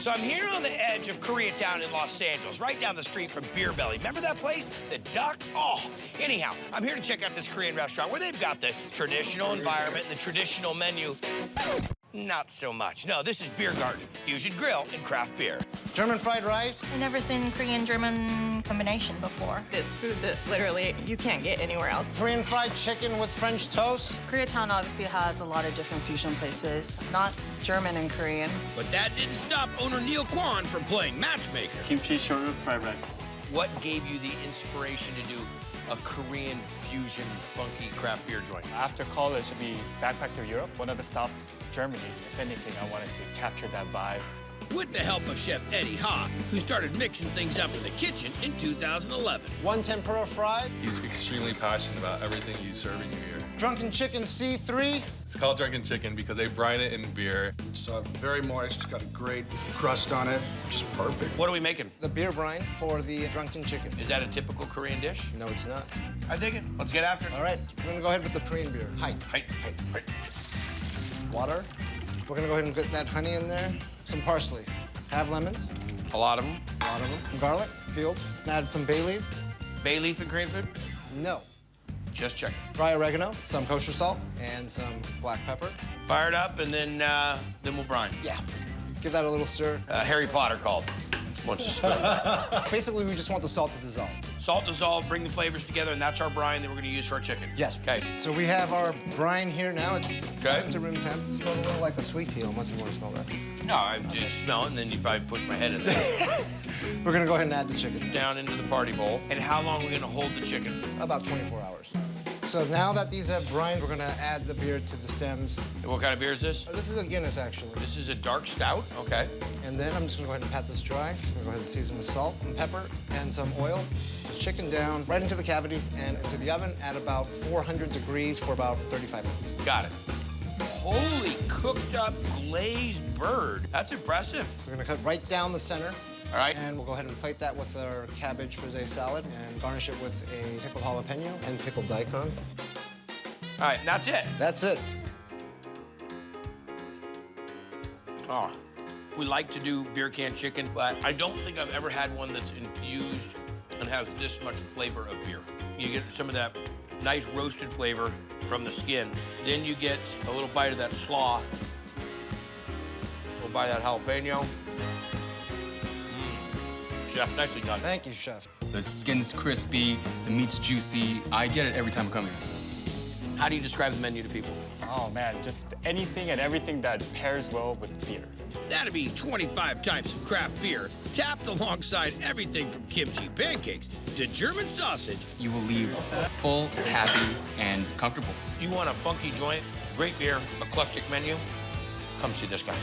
So I'm here on the edge of Koreatown in Los Angeles, right down the street from Beer Belly. Remember that place? The Duck? Oh, anyhow, I'm here to check out this Korean restaurant where they've got the traditional environment and the traditional menu. Not so much. No, this is Biergarten, fusion grill and craft beer. German fried rice. I've never seen Korean-German combination before. It's food that literally you can't get anywhere else. Korean fried chicken with French toast. Koreatown obviously has a lot of different fusion places, not German and Korean. But that didn't stop owner Neil Kwan from playing matchmaker. Kimchi short fried rice. What gave you the inspiration to do a Korean fusion funky craft beer joint? After college, we backpacked to Europe. One of the stops, Germany. If anything, I wanted to capture that vibe. With the help of Chef Eddie Ha, who started mixing things up in the kitchen in 2011. One tempura fry. He's extremely passionate about everything he's serving you here. Drunken chicken C3. It's called Drunken chicken because they brine it in beer. It's very moist, got a great crust on it, just perfect. What are we making? The beer brine for the drunken chicken. Is that a typical Korean dish? No, it's not. I dig it. Let's get after it. All right, we're gonna go ahead with the Korean beer. Height. Water. We're gonna go ahead and get that honey in there. Some parsley. Have lemons. A lot of them. A lot of them. Garlic, peeled. Add some bay leaf. Bay leaf and Korean food? No. Just checking. Dry oregano, some kosher salt, and some black pepper. Fire it up, and then we'll brine. Yeah. Give that a little stir. Harry Potter called. Once a spoon. Basically, we just want the salt to dissolve. Salt dissolve, bring the flavors together, and that's our brine that we're gonna use for our chicken. Yes. Okay. So we have our brine here now. It's Okay. to room temp. It smells a little like a sweet tea, unless you want to smell that. No, I just smell it, and then you probably push my head in there. We're gonna go ahead and add the chicken. Down into the party bowl. And how long are we gonna hold the chicken? About 24 hours. So now that these have brined, we're gonna add the beer to the stems. And what kind of beer is this? This is a Guinness, actually. This is a dark stout. Okay. And then I'm just gonna go ahead and pat this dry. I'm gonna go ahead and season with salt and pepper and some oil. So chicken down, right into the cavity and into the oven at about 400 degrees for about 35 minutes. Got it. Holy cooked up glazed bird. That's impressive. We're gonna cut right down the center. All right. And we'll go ahead and plate that with our cabbage frisee salad and garnish it with a pickled jalapeno and pickled daikon. All right, and that's it. That's it. Oh, we like to do beer can chicken, but I don't think I've ever had one that's infused and has this much flavor of beer. You get some of that nice roasted flavor from the skin. Then you get a little bite of that slaw. A little bite of that jalapeno. Chef, nicely done. Thank you, chef. The skin's crispy, the meat's juicy. I get it every time I come here. How do you describe the menu to people? Oh man, just anything and everything that pairs well with beer. That'd be 25 types of craft beer, tapped alongside everything from kimchi pancakes to German sausage. You will leave full, happy, and comfortable. You want a funky joint, great beer, eclectic menu? Come see this guy.